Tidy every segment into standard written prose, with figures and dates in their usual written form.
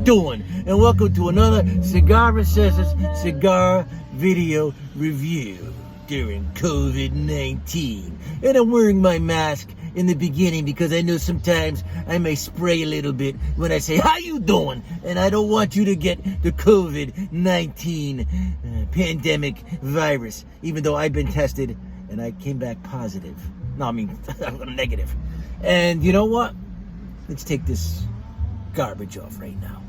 doing? And welcome to another Cigar Recesses Cigar video review during COVID-19. And I'm wearing my mask in the beginning because I know sometimes I may spray a little bit when I say, how you doing? And I don't want you to get the COVID-19 pandemic virus, even though I've been tested and I came back positive. No, I mean, negative. And you know what? Let's take this garbage off right now.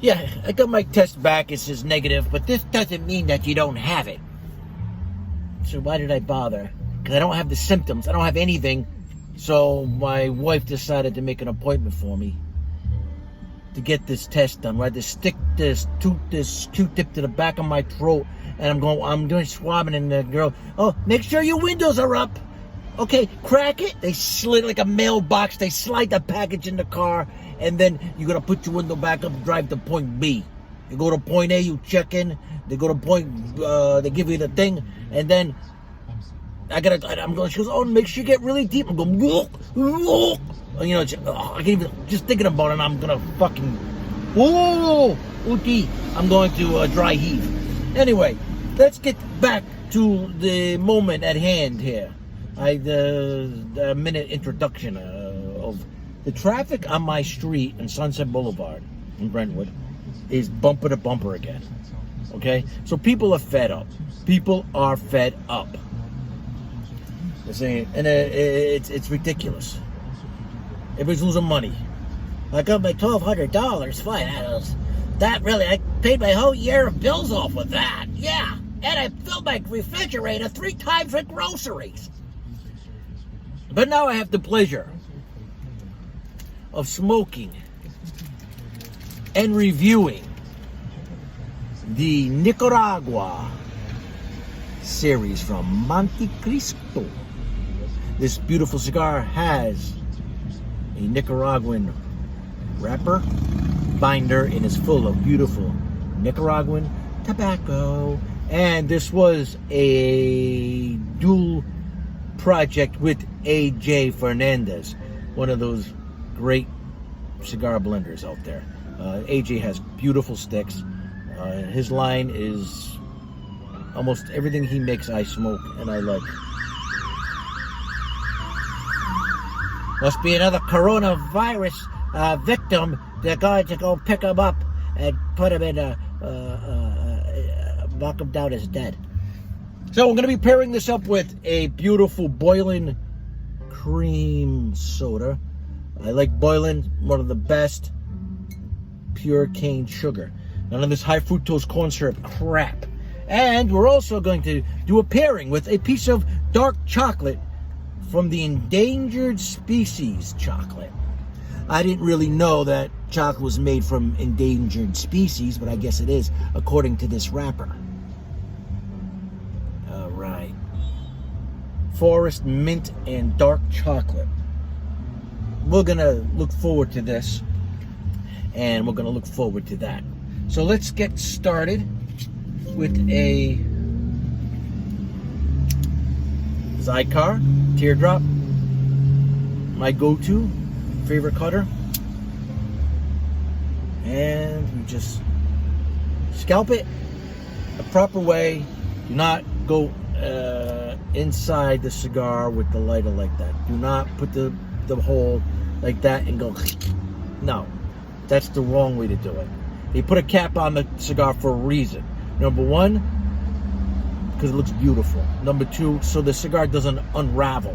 Yeah, I got my test back. It says negative, but this doesn't mean that you don't have it. So why did I bother? Because I don't have the symptoms. I don't have anything. So my wife decided to make an appointment for me to get this test done. Right, to stick this Q-tip to the back of my throat, and I'm doing swabbing, and the girl, oh, make sure your windows are up. Okay, crack it. They slid like a mailbox. They slide the package in the car, and then you're gonna put your window back up, drive to point B. You go to point A, you check in. They go to point. They give you the thing, and then I'm going. She goes, oh, make sure you get really deep. I'm going, you know, I can't even just thinking about it. I'm gonna fucking, I'm going to dry heave. Anyway, let's get back to the moment at hand here. The minute introduction of the traffic on my street in Sunset Boulevard in Brentwood is bumper to bumper again. Okay, so people are fed up. People are fed up. They're saying, and it's ridiculous. Everybody's losing money. I got my $1,200. Fine, that really, I paid my whole year of bills off with that. Yeah, and I filled my refrigerator 3 times with groceries. But now I have the pleasure of smoking and reviewing the Nicaragua series from Montecristo. This beautiful cigar has a Nicaraguan wrapper, binder, and is full of beautiful Nicaraguan tobacco. And this was a dual project with A.J. Fernandez, one of those great cigar blenders out there. A.J. has beautiful sticks. His line is almost everything he makes I smoke and I like. Must be another coronavirus victim. They're going to go pick him up and put him in knock him down as dead. So I'm going to be pairing this up with a beautiful boylan cream soda. I like boylan, one of the best, pure cane sugar. None of this high fructose corn syrup crap. And we're also going to do a pairing with a piece of dark chocolate from the endangered species chocolate. I didn't really know that chocolate was made from endangered species, but I guess it is, according to this wrapper. All right. Forest mint and dark chocolate. We're gonna look forward to this, and we're gonna look forward to that. So let's get started with a xikar teardrop, my go-to favorite cutter, and we just scalp it the proper way. Do not go inside the cigar with the lighter like that. Do not put the hole like that and go. No, that's the wrong way to do it. They put a cap on the cigar for a reason. Number one, because it looks beautiful. Number two, so the cigar doesn't unravel.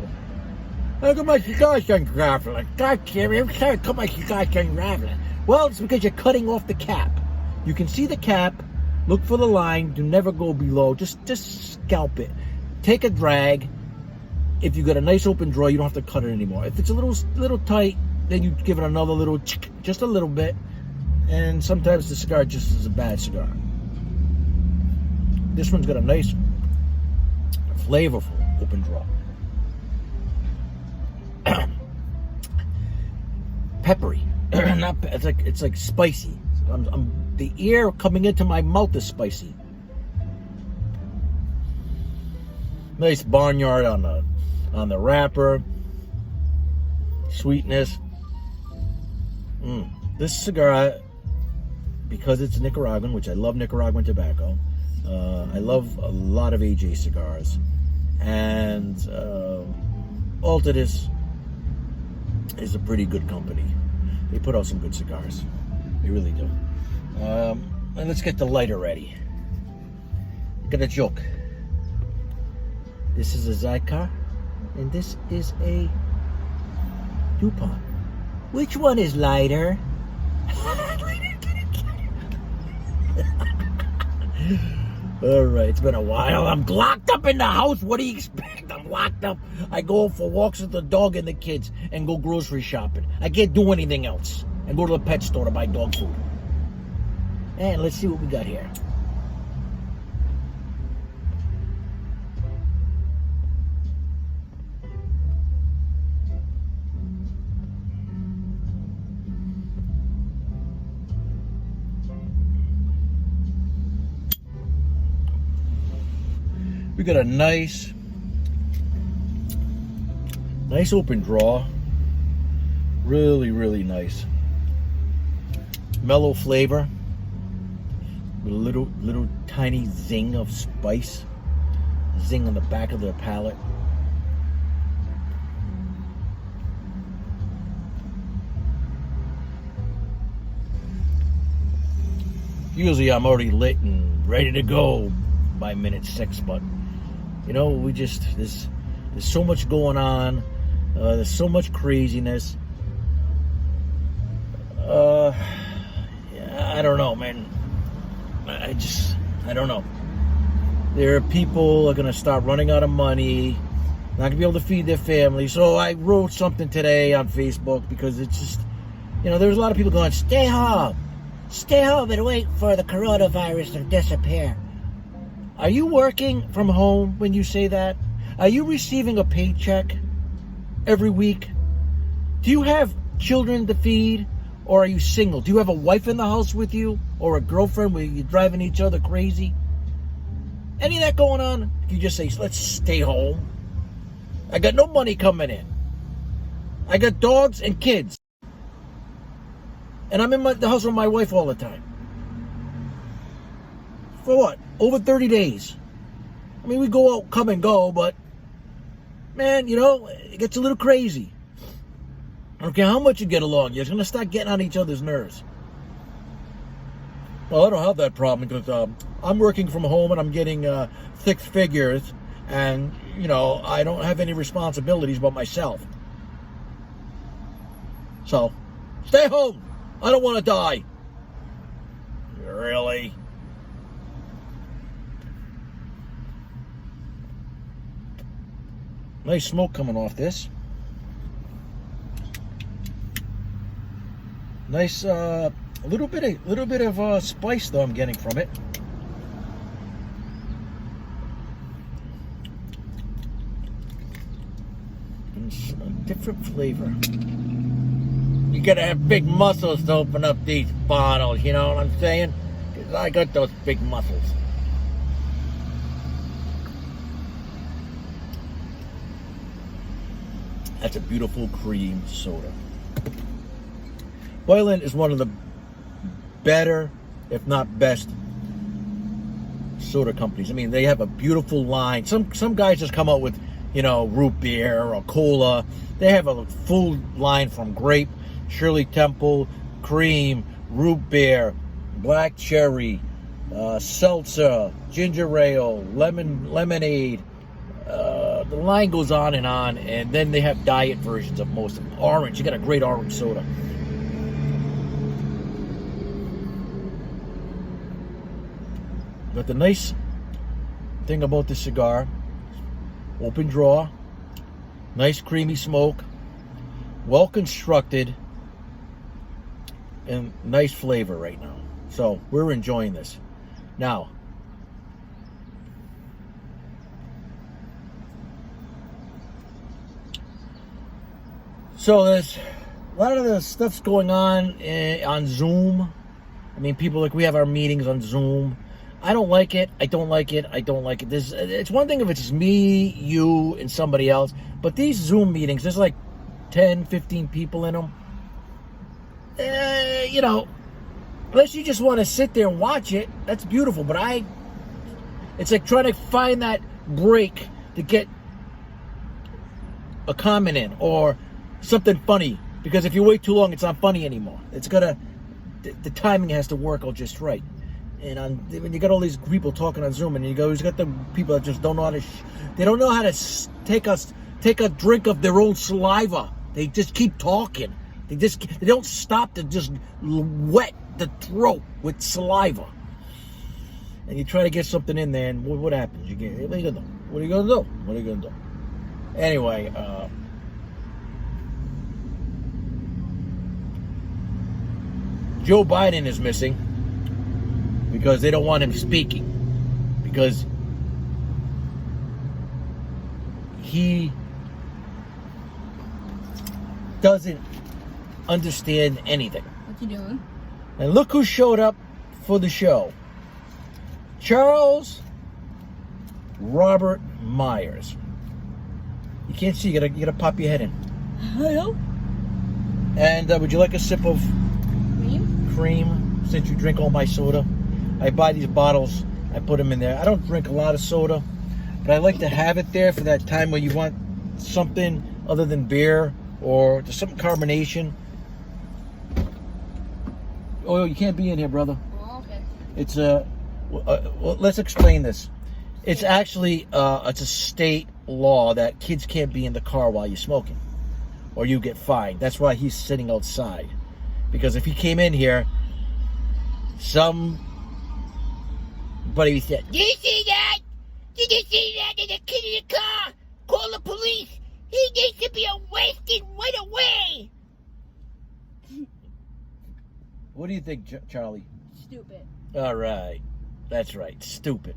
Look at my cigar's unraveling. God damn it, every time I cut my cigar's unraveling. Well, it's because you're cutting off the cap. You can see the cap. Look for the line. Do never go below. Just scalp it. Take a drag. If you got a nice open draw, you don't have to cut it anymore. If it's a little tight, then you give it another little, just a little bit. And sometimes the cigar just is a bad cigar. This one's got a nice, flavorful open draw. Peppery. It's like spicy. The air coming into my mouth is spicy. Nice barnyard on the wrapper. Sweetness. This cigar, because it's Nicaraguan, which I love Nicaraguan tobacco. I love a lot of AJ cigars, and Altadis is a pretty good company. They put out some good cigars. They really do. And let's get the lighter ready. I got a joke. This is a xikar, and this is a DuPont. Which one is lighter? All right, it's been a while. I'm locked up in the house. What do you expect? I'm locked up. I go for walks with the dog and the kids and go grocery shopping. I can't do anything else. And go to the pet store to buy dog food. And let's see what we got here. We got a nice open draw. Really, really nice. Mellow flavor. With a little tiny zing of spice. Zing on the back of the palate. Usually I'm already lit and ready to go by minute 6, but you know, we just, there's so much going on. There's so much craziness. I don't know, man. I don't know. There are people are going to start running out of money, not going to be able to feed their family. So I wrote something today on Facebook because it's just, you know, there's a lot of people going, stay home and wait for the coronavirus to disappear. Are you working from home when you say that? Are you receiving a paycheck every week? Do you have children to feed? Or are you single? Do you have a wife in the house with you? Or a girlfriend where you're driving each other crazy? Any of that going on? You just say, let's stay home. I got no money coming in. I got dogs and kids. And I'm in the house with my wife all the time. For what? Over 30 days. I mean, we go out, come and go, but man, you know, it gets a little crazy. I don't care how much you get along, you're going to start getting on each other's nerves. Well, I don't have that problem because I'm working from home and I'm getting 6 figures, and, you know, I don't have any responsibilities but myself. So, stay home. I don't want to die. Really? Nice smoke coming off this. Nice, a little bit of spice though I'm getting from it. It's a different flavor. You gotta have big muscles to open up these bottles. You know what I'm saying? 'Cause I got those big muscles. That's a beautiful cream soda. Boylan is one of the better, if not best, soda companies. I mean, they have a beautiful line. Some guys just come out with, you know, root beer or cola. They have a full line from grape, Shirley Temple, cream, root beer, black cherry, seltzer, ginger ale, lemonade. The line goes on, and then they have diet versions of most of them. Orange, you got a great orange soda. But the nice thing about this cigar, open draw, nice creamy smoke, well constructed, and nice flavor right now. So we're enjoying this. Now, so there's a lot of the stuff's going on Zoom. I mean, people, like, we have our meetings on Zoom. I don't like it. I don't like it. It's one thing if it's me, you, and somebody else. But these Zoom meetings, there's like 10, 15 people in them. you know, unless you just want to sit there and watch it, that's beautiful. But it's like trying to find that break to get a comment in or something funny. Because if you wait too long, it's not funny anymore. The timing has to work out just right. And when you got all these people talking on Zoom, and you got the people that just don't know how to, they don't know how to take a drink of their own saliva. They just keep talking. They don't stop to just wet the throat with saliva. And you try to get something in there, and what happens? What are you gonna do? Anyway, Joe Biden is missing because they don't want him speaking, because he doesn't understand anything. What you doing? And look who showed up for the show. Charles Robert Myers. You can't see, you gotta pop your head in. Hello? And would you like a sip of cream since you drink all my soda? I buy these bottles, I put them in there. I don't drink a lot of soda, but I like to have it there for that time when you want something other than beer or just some carbonation. Oh, you can't be in here, brother. Oh, okay. It's well, let's explain this. It's actually it's a state law that kids can't be in the car while you're smoking, or you get fined. That's why he's sitting outside, because if he came in here, somebody said, "Did you see that? Did you see that? There's a kid in the car. Call the police. He needs to be arrested right away." What do you think, Charlie? Stupid. All right. That's right. Stupid.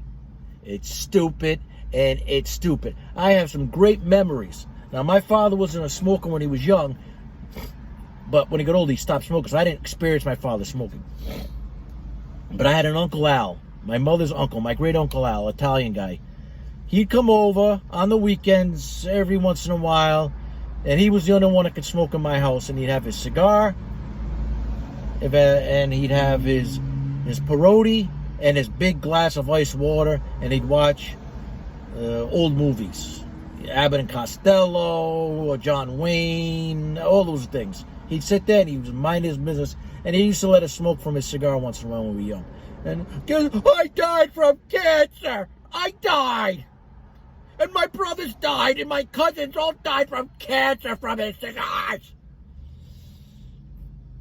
It's stupid, and it's stupid. I have some great memories. Now, my father wasn't a smoker when he was young, but when he got older, he stopped smoking, so I didn't experience my father smoking. But I had an Uncle Al, my mother's uncle, my great Uncle Al, Italian guy. He'd come over on the weekends every once in a while, and he was the only one that could smoke in my house, and he'd have his cigar, and he'd have his perotti and his big glass of ice water, and he'd watch old movies, Abbott and Costello, or John Wayne, all those things. He'd sit there and he would mind his business, and he used to let us smoke from his cigar once in a while when we were young. And I died from cancer. I died. And my brothers died, and my cousins all died from cancer from his cigars.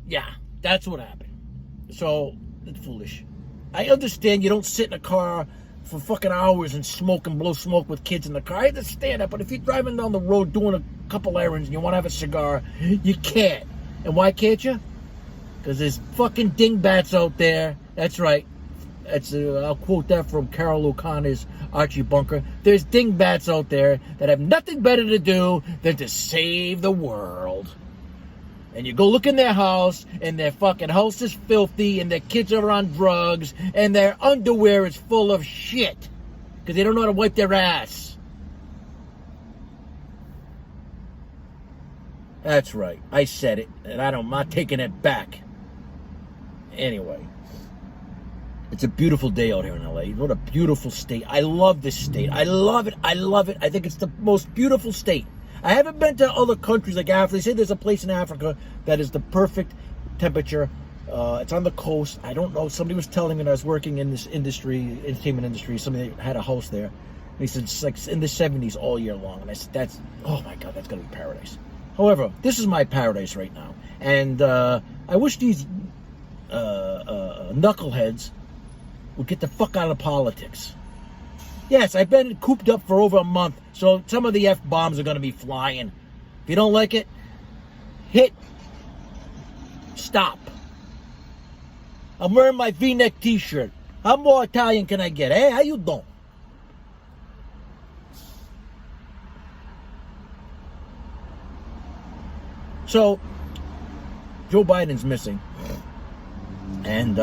Yeah, that's what happened. So, it's foolish. I understand you don't sit in a car for fucking hours and smoke and blow smoke with kids in the car. I understand that, but if you're driving down the road doing a couple errands and you want to have a cigar, you can't. And why can't you? Because there's fucking dingbats out there. That's right. I'll quote that from Carol O'Connor's Archie Bunker. There's dingbats out there that have nothing better to do than to save the world. And you go look in their house, and their fucking house is filthy, and their kids are on drugs, and their underwear is full of shit. Because they don't know how to wipe their ass. That's right. I said it, and I'm not taking it back. Anyway. It's a beautiful day out here in LA. What a beautiful state. I love this state. I love it. I love it. I think it's the most beautiful state. I haven't been to other countries like Africa. They say there's a place in Africa that is the perfect temperature. It's on the coast. I don't know. Somebody was telling me when I was working in this industry, entertainment industry, somebody had a house there. And he said it's like in the 70s all year long. And I said, oh my God, that's going to be paradise. However, this is my paradise right now. And I wish these knuckleheads would get the fuck out of politics. Yes, I've been cooped up for over a month, so some of the F-bombs are going to be flying. If you don't like it, hit stop. I'm wearing my V-neck t-shirt. How more Italian can I get? Hey, how you doing? So, Joe Biden's missing. And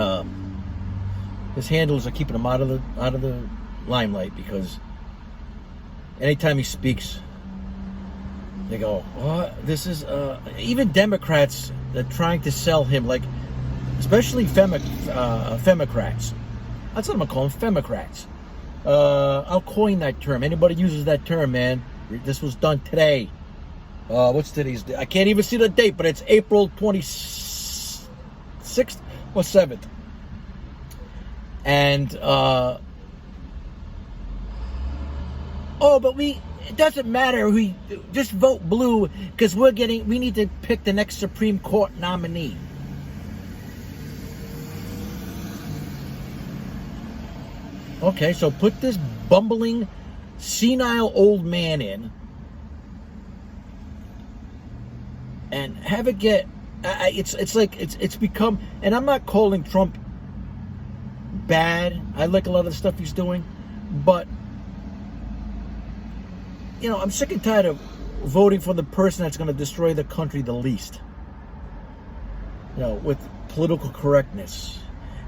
his handlers are keeping him out of the limelight, because anytime he speaks, They go, what? This is, even Democrats, they're trying to sell him, like, especially Femocrats. That's what I'm going to call them, Femocrats. I'll coin that term. Anybody uses that term, man. This was done today. What's today's date? I can't even see the date, but it's April 26th or 7th. And, but it doesn't matter. We just vote blue because we need to pick the next Supreme Court nominee. Okay, so put this bumbling, senile old man in and have it get, it's become, and I'm not calling Trump bad. I like a lot of the stuff he's doing, but I'm sick and tired of voting for the person that's going to destroy the country the least. With political correctness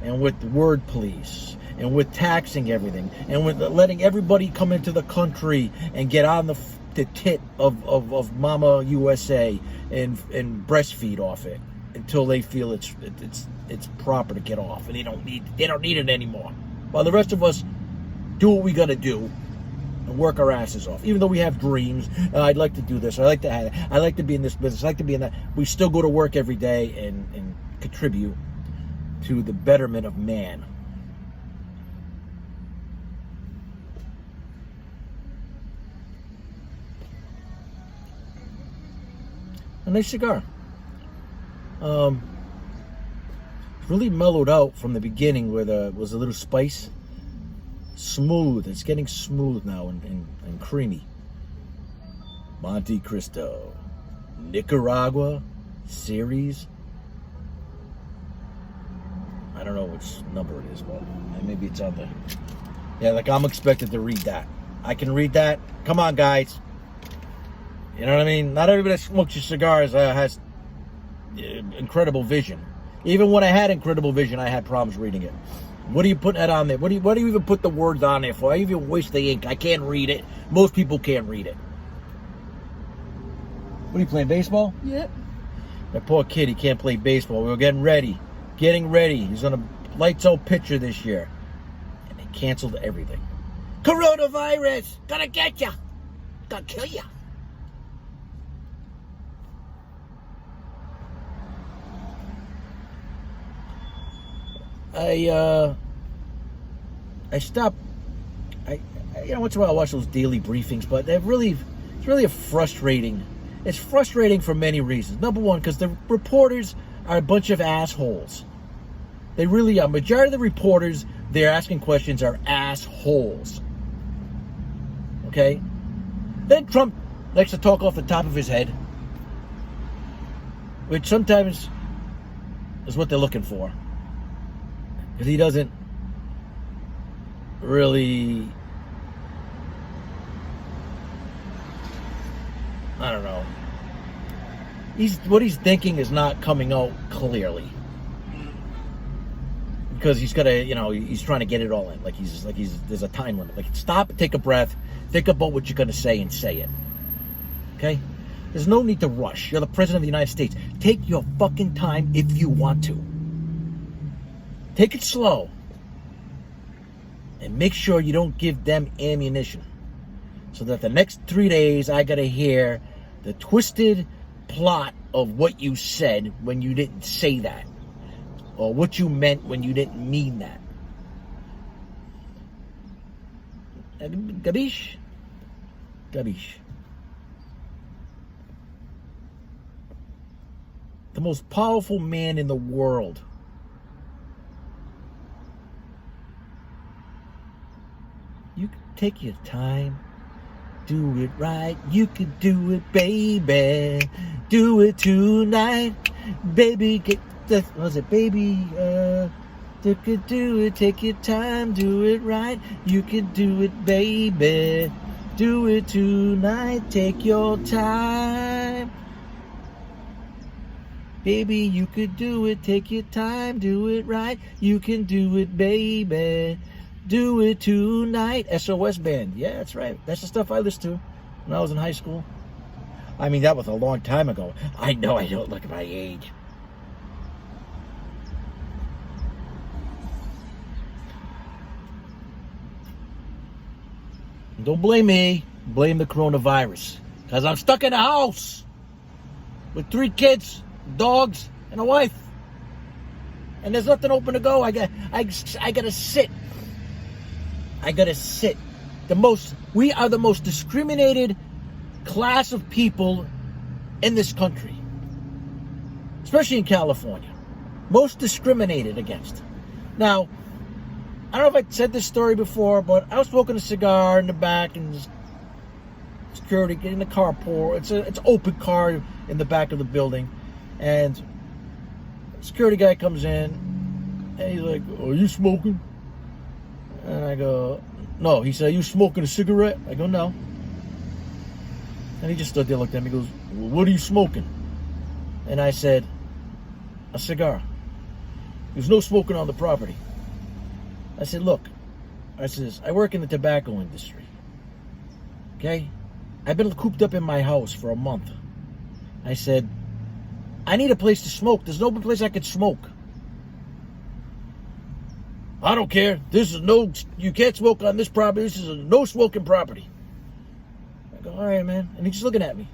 and with word police and with taxing everything and with letting everybody come into the country and get on the tit of Mama USA and breastfeed off it until they feel it's proper to get off, and they don't need it anymore. While the rest of us do what we got to do and work our asses off. Even though we have dreams, I'd like to do this, I like to have that, I like to be in this business, I like to be in that. We still go to work every day and contribute to the betterment of man. A nice cigar. Really mellowed out from the beginning where there was a little spice. Smooth. It's getting smooth now and creamy. Montecristo. Nicaragua series. I don't know which number it is, but maybe it's on there. Yeah, like I'm expected to read that. I can read that. Come on, guys. You know what I mean? Not everybody that smokes your cigars has incredible vision. Even when I had incredible vision, I had problems reading it. What are you putting that on there? What do you even put the words on there for? I even waste the ink. I can't read it. Most people can't read it. What are you playing, baseball? Yep. That poor kid, he can't play baseball. We were getting ready. He's on a lights out pitcher this year. And they canceled everything. Coronavirus! Gonna get ya! Gonna kill ya! I stopped. Once in a while I watch those daily briefings, but it's really frustrating. It's frustrating for many reasons. Number one, because the reporters are a bunch of assholes. They really are. Majority of the reporters they're asking questions are assholes. Okay? Then Trump likes to talk off the top of his head, which sometimes is what they're looking for. Because he doesn't really, I don't know. What he's thinking is not coming out clearly. Because he's got to, he's trying to get it all in. There's a time limit. Stop, take a breath, think about what you're going to say and say it. Okay? There's no need to rush. You're the president of the United States. Take your fucking time if you want to. Take it slow. And make sure you don't give them ammunition. So that the next 3 days I got to hear the twisted plot of what you said when you didn't say that. Or what you meant when you didn't mean that. Gabish? Gabish. The most powerful man in the world. You can take your time. Do it right. You can do it, baby. Do it tonight. Baby, baby? You can do it. Take your time. Do it right. You can do it, baby. Do it tonight. Take your time. Baby, you could do it. Take your time. Do it right. You can do it, baby. Do it tonight. SOS Band. Yeah, that's right. That's the stuff I listened to when I was in high school. I mean, that was a long time ago. I know I don't look at my age. Don't blame me. Blame the coronavirus. Because I'm stuck in a house with 3 kids, dogs, and a wife. And there's nothing open to go. I gotta sit. I gotta sit. We are the most discriminated class of people in this country. Especially in California. Most discriminated against. Now, I don't know if I said this story before, but I was smoking a cigar in the back and security in the carport. It's an open car in the back of the building. And security guy comes in and he's like, "Are you smoking?" And I go, "No." He said, "Are you smoking a cigarette?" I go, "No." And he just stood there, looked at me, goes, "Well, what are you smoking?" And I said, "A cigar." There's no smoking on the property. I said, "Look," I says, "I work in the tobacco industry. Okay? I've been cooped up in my house for a month." I said, "I need a place to smoke. There's no place I could smoke." "I don't care. You can't smoke on this property. This is a no smoking property." I go, "All right, man." And he's just looking at me.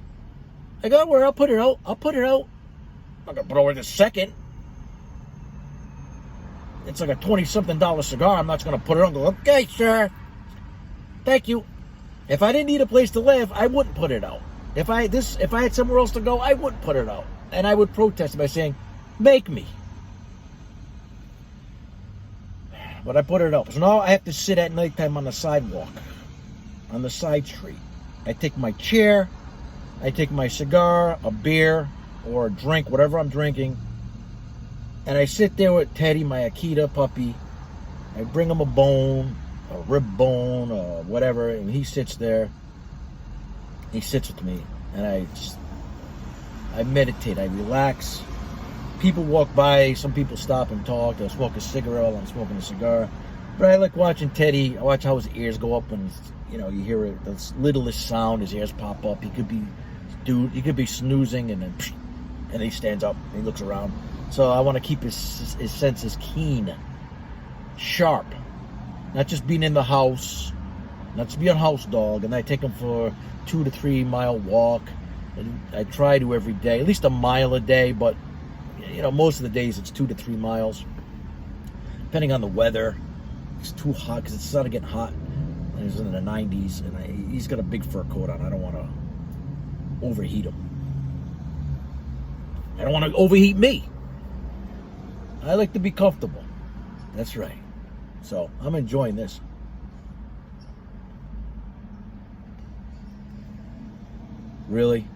I go, "Don't worry, I'll put it out. I'm not going to put it over the second. It's like a $20-something cigar. I'm not just going to put it on and go, 'Okay, sir. Thank you.' If I didn't need a place to live, I wouldn't put it out. If I had somewhere else to go, I wouldn't put it out. And I would protest by saying, 'Make me.' But I put it out. So now I have to sit at nighttime on the sidewalk, on the side street. I take my chair, I take my cigar, a beer, or a drink, whatever I'm drinking, and I sit there with Teddy, my Akita puppy. I bring him a bone, a rib bone, or whatever, and he sits there. He sits with me, and I meditate, I relax. People walk by, some people stop and talk. They'll smoke a cigarette while I'm smoking a cigar. But I like watching Teddy. I watch how his ears go up when you hear the littlest sound, his ears pop up. He could be snoozing, and then he stands up and he looks around. So I want to keep his senses keen, sharp, not just being in the house, not just be a house dog. And I take him for a 2 to 3 mile walk. And I try to every day, at least a mile a day, but most of the days it's 2 to 3 miles, depending on the weather. It's too hot because it's starting to get hot, and it's in the 90s, and he's got a big fur coat on. I don't want to overheat him. I don't want to overheat me. I like to be comfortable. That's right. So I'm enjoying this. Really?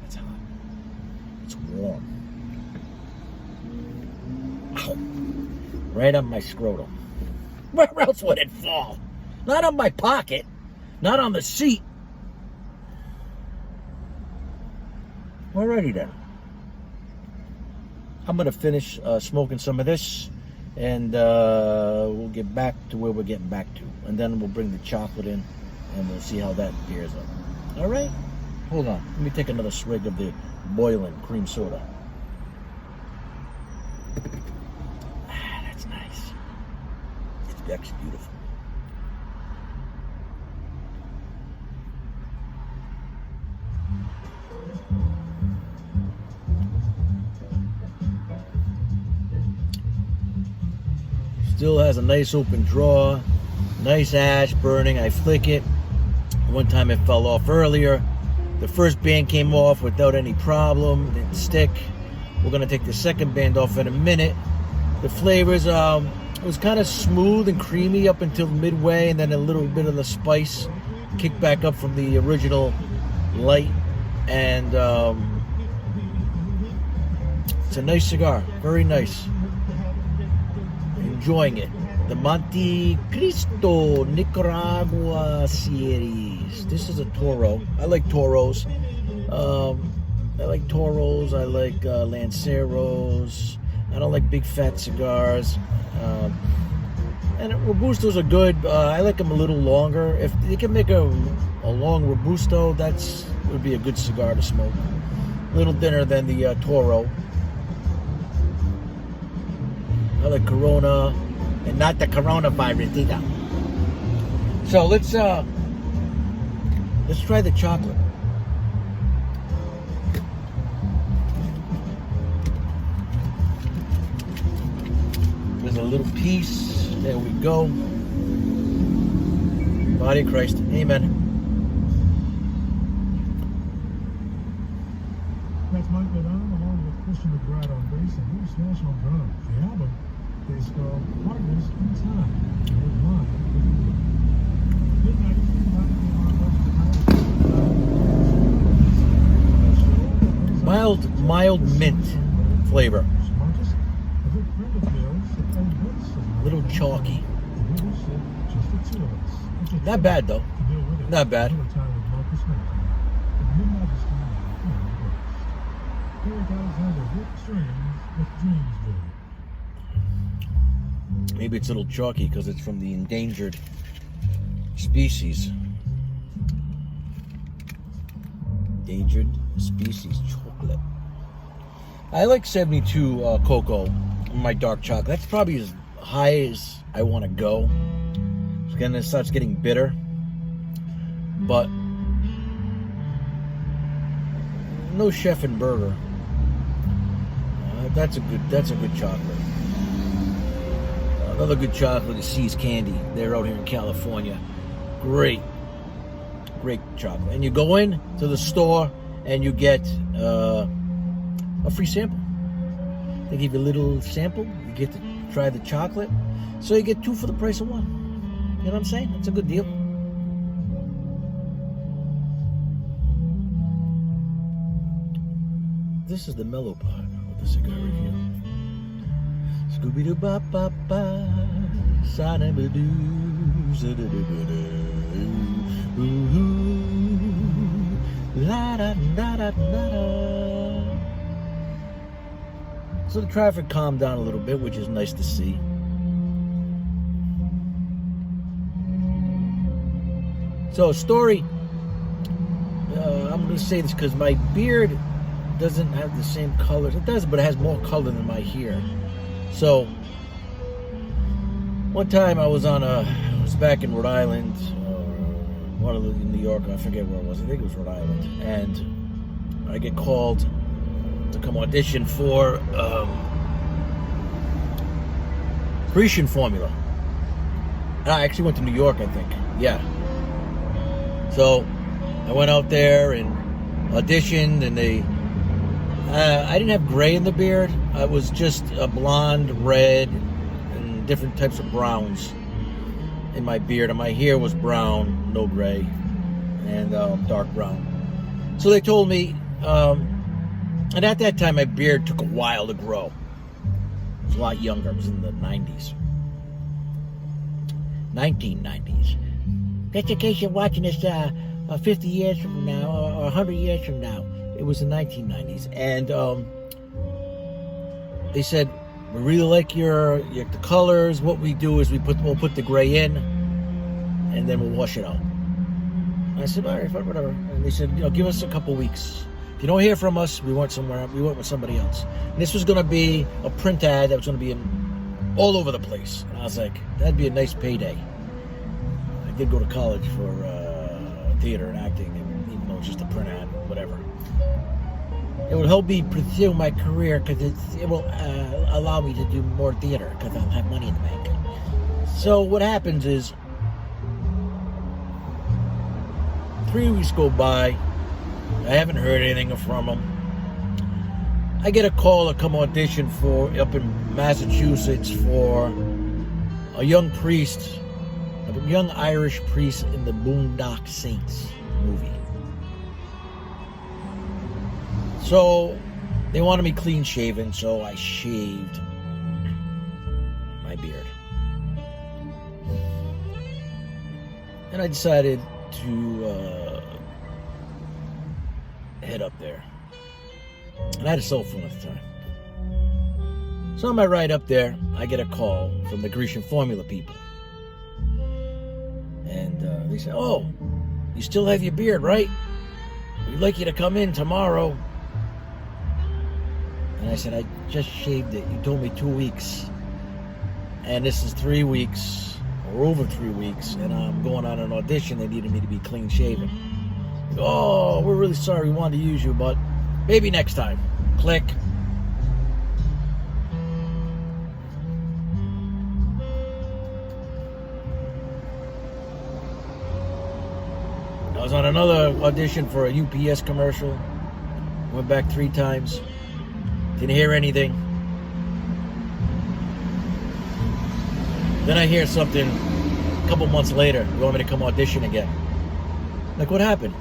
It's hot. It's warm. Ow. Right on my scrotum. Where else would it fall? Not on my pocket. Not on the seat. Alrighty then. I'm going to finish smoking some of this, and we'll get back to where we're getting back to. And then we'll bring the chocolate in, and we'll see how that pairs up. All right? Hold on. Let me take another swig of the boylan cream soda. That's nice. It's actually beautiful. Still has a nice open draw, nice ash burning. I flick it. One time it fell off earlier. The first band came off without any problem, didn't stick. We're gonna take the second band off in a minute. The flavors, it was kind of smooth and creamy up until midway, and then a little bit of the spice kicked back up from the original light. And it's a nice cigar, very nice. Enjoying it. The Montecristo Nicaragua series. This is a Toro. I like Toros. I like Toros. I like Lanceros. I don't like big fat cigars. And Robustos are good. I like them a little longer. If they can make a long Robusto, that's would be a good cigar to smoke. A little thinner than the Toro. I like Corona, and not the coronavirus either. So let's try the chocolate. There's a little piece. There we go. Body of Christ. Amen. That's Mike Ledon along with Christian McBride on bass and Louis Nash on drums. The album is called Partners in Time. With one. Good night. Mild mint flavor. Little chalky. Not bad though. Not bad. Maybe it's a little chalky because it's from the endangered species. Endangered species chocolate. I like 72 cocoa in my dark chocolate. That's probably as high as I want to go. It starts getting bitter, but no chef and burger. That's a good chocolate. Another good chocolate is See's Candy. They're out here in California. Great chocolate. And you go in to the store and you get a free sample. They give you a little sample. You get to try the chocolate. So you get 2 for the price of 1. You know what I'm saying? That's a good deal. This is the mellow part of the cigar review. Scooby-Doo-Ba-Ba-Ba, Sa-da-ba-doo, Za-da-da-ba-da, ooh, la-da-da-da-da-da. So the traffic calmed down a little bit, which is nice to see. So, story. I'm going to say this because my beard doesn't have the same colors. It does, but it has more color than my hair. So, one time I was back in Rhode Island, or in New York, I forget where it was. I think it was Rhode Island. And I get called to come audition for Grecian Formula. I actually went to New York, I think. Yeah. So I went out there and auditioned, and I didn't have gray in the beard. I was just a blonde, red, and different types of browns in my beard. And my hair was brown, no gray, and dark brown. So they told me, and at that time my beard took a while to grow. It was a lot younger. It was in the 90s. 1990s. Just in case you're watching this 50 years from now or 100 years from now. It was the 1990s. And they said, we really like the colors. What we do is we'll put the gray in, and then we'll wash it out. And I said, all right, whatever. And they said, give us a couple weeks. If you don't hear from us, we went with somebody else. And this was going to be a print ad that was going to be all over the place. And I was like, that'd be a nice payday. I did go to college for theater and acting, and even though it's just a print ad, whatever. It will help me pursue my career because it will allow me to do more theater because I'll have money in the bank. So what happens is 3 weeks go by. I haven't heard anything from them. I get a call to come audition up in Massachusetts for a young priest. A young Irish priest in the Boondock Saints movie. So they wanted me clean shaven, so I shaved my beard. And I decided to head up there. And I had a cell phone at the time. So on my ride up there, I get a call from the Grecian Formula people. And they said, oh, you still have your beard, right? we'd like you to come in tomorrow. And I said, I just shaved it. You told me 2 weeks. And this is 3 weeks, or over 3 weeks, and I'm going on an audition. They needed me to be clean shaven. Oh, we're really sorry. We wanted to use you, but maybe next time. Click. I was on another audition for a UPS commercial. Went back 3 times. Didn't hear anything. Then I hear something a couple months later. You want me to come audition again? Like, what happened?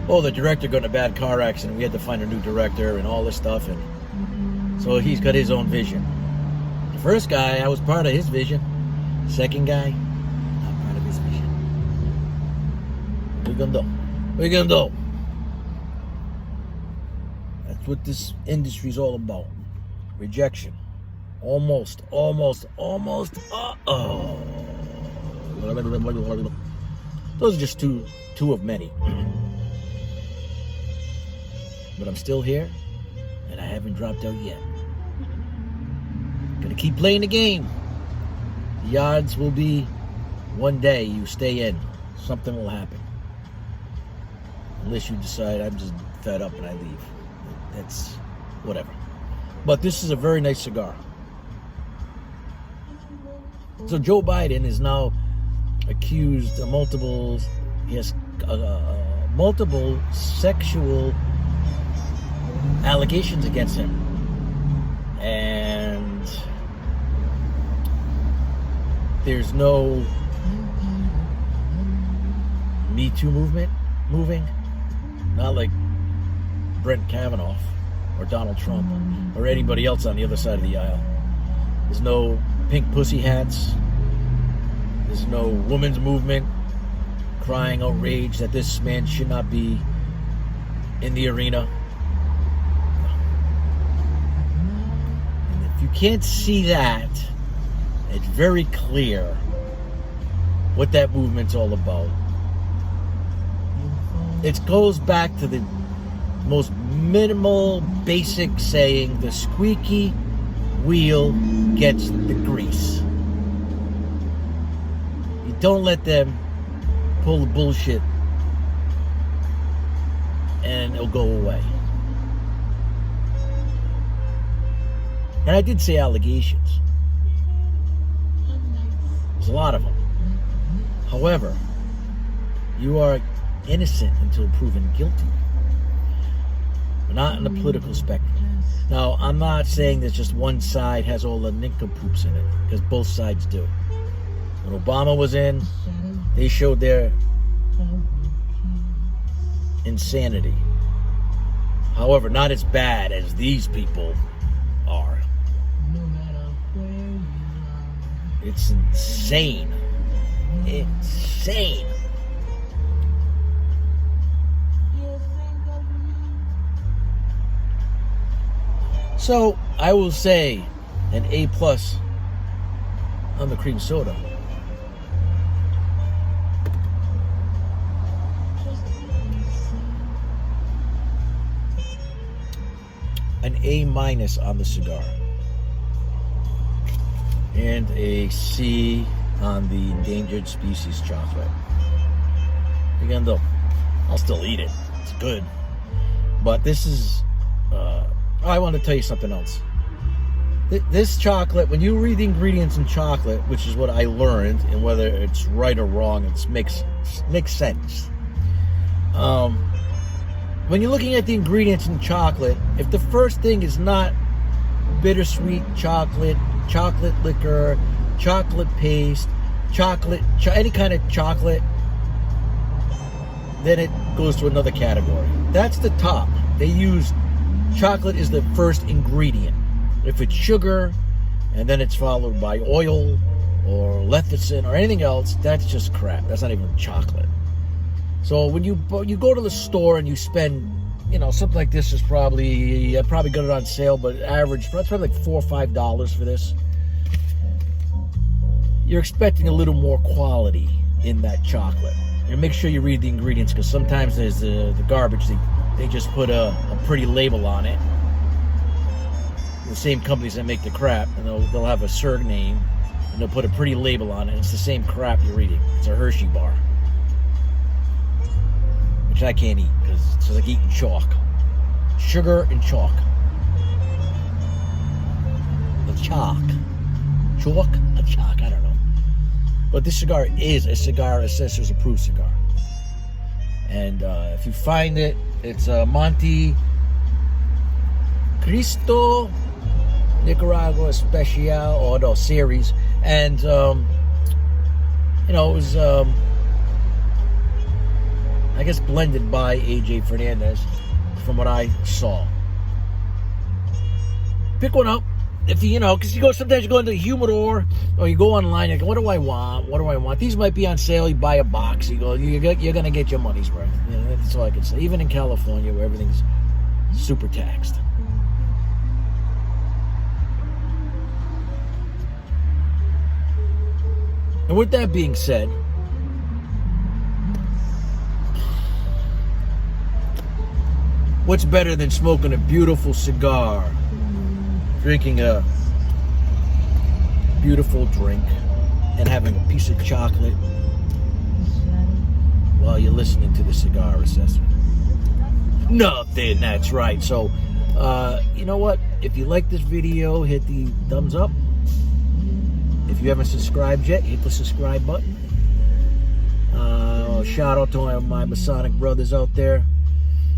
Oh, the director got in a bad car accident. We had to find a new director and all this stuff. And so he's got his own vision. The first guy, I was part of his vision. Second guy, not part of his vision. What are you gonna do? What are you gonna do? That's what this industry's all about. Rejection. Almost. Those are just two of many. But I'm still here, and I haven't dropped out yet. Gonna keep playing the game. The odds will be one day you stay in, something will happen. Unless you decide I'm just fed up and I leave. That's whatever. But this is a very nice cigar. So Joe Biden is now accused of multiple sexual allegations against him. And there's no Me Too movement moving. Not like Brett Kavanaugh or Donald Trump or anybody else on the other side of the aisle. There's no pink pussy hats. There's no women's movement crying outrage that this man should not be in the arena. And if you can't see that, it's very clear what that movement's all about. It goes back to the most minimal, basic saying, the squeaky wheel gets the grease. You don't let them pull the bullshit and it'll go away. And I did say allegations. There's a lot of them. However, you are innocent until proven guilty. We're not in the political spectrum. Now, I'm not saying that just one side has all the nincompoops in it, because both sides do. When Obama was in, they showed their insanity. However, not as bad as these people are. It's insane. Insane. So, I will say an A+ on the cream soda. An A- on the cigar. And a C on the endangered species chocolate. Again, though, I'll still eat it. It's good. But this is... I want to tell you something else. This chocolate, when you read the ingredients in chocolate, which is what I learned, and whether it's right or wrong, it makes sense. When you're looking at the ingredients in chocolate, if the first thing is not bittersweet chocolate, chocolate liquor, chocolate paste, any kind of chocolate, then it goes to another category. That's the top. They use chocolate is the first ingredient. If it's sugar, and then it's followed by oil or lecithin or anything else, that's just crap. That's not even chocolate. So when you go to the store and you spend, something like this is probably, I probably got it on sale, but average, that's probably like $4 or $5 for this. You're expecting a little more quality in that chocolate. And make sure you read the ingredients, because sometimes there's the garbage. They just put a pretty label on it. The same companies that make the crap, and they'll have a surname, and they'll put a pretty label on it. It's the same crap you're eating. It's a Hershey bar, which I can't eat because it's like eating chalk, sugar and chalk. A chalk, a chalk. I don't know. But this cigar is a Cigar Assessors approved cigar. And if you find it, it's a Montecristo Nicaragua Especial, or no, series. And, it was, I guess, blended by A.J. Fernandez, from what I saw. Pick one up. If because sometimes you go into the humidor, or you go online, you go, what do I want? These might be on sale. You buy a box. You go, you're going to get your money's worth. That's all I can say. Even in California, where everything's super taxed. And with that being said, what's better than smoking a beautiful cigar, drinking a beautiful drink, and having a piece of chocolate while you're listening to the Cigar Assessor? Nothing, that's right. So, you know what? If you like this video, hit the thumbs up. If you haven't subscribed yet, hit the subscribe button. Shout out to my Masonic brothers out there.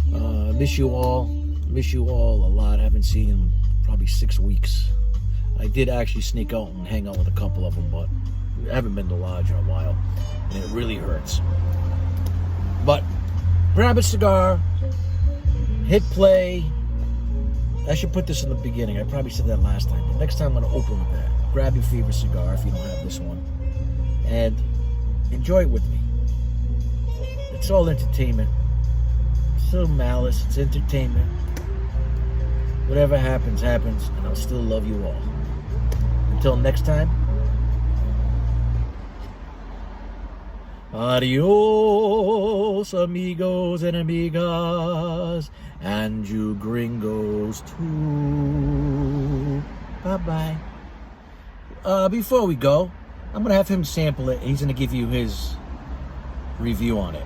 Miss you all a lot. I haven't seen them probably 6 weeks. I did actually sneak out and hang out with a couple of them, but I haven't been to lodge in a while, and it really hurts. But grab a cigar, hit play. I should put this in the beginning. I probably said that last time, but next time I'm going to open with that. Grab your favorite cigar if you don't have this one, and enjoy it with me. It's all entertainment. It's no malice. It's entertainment. Whatever happens, happens, and I'll still love you all. Until next time, adios, amigos and amigas, and you gringos too. Bye-bye. Before we go, I'm going to have him sample it, and he's going to give you his review on it.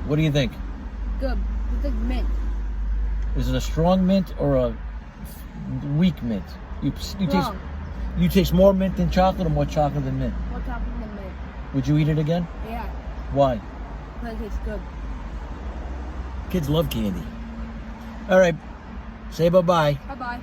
What do you think? Good. It's like mint. Is it a strong mint or a weak mint? You taste more mint than chocolate, or more chocolate than mint? More chocolate than mint. Would you eat it again? Yeah. Why? Because it's good. Kids love candy. All right. Say bye-bye. Bye-bye.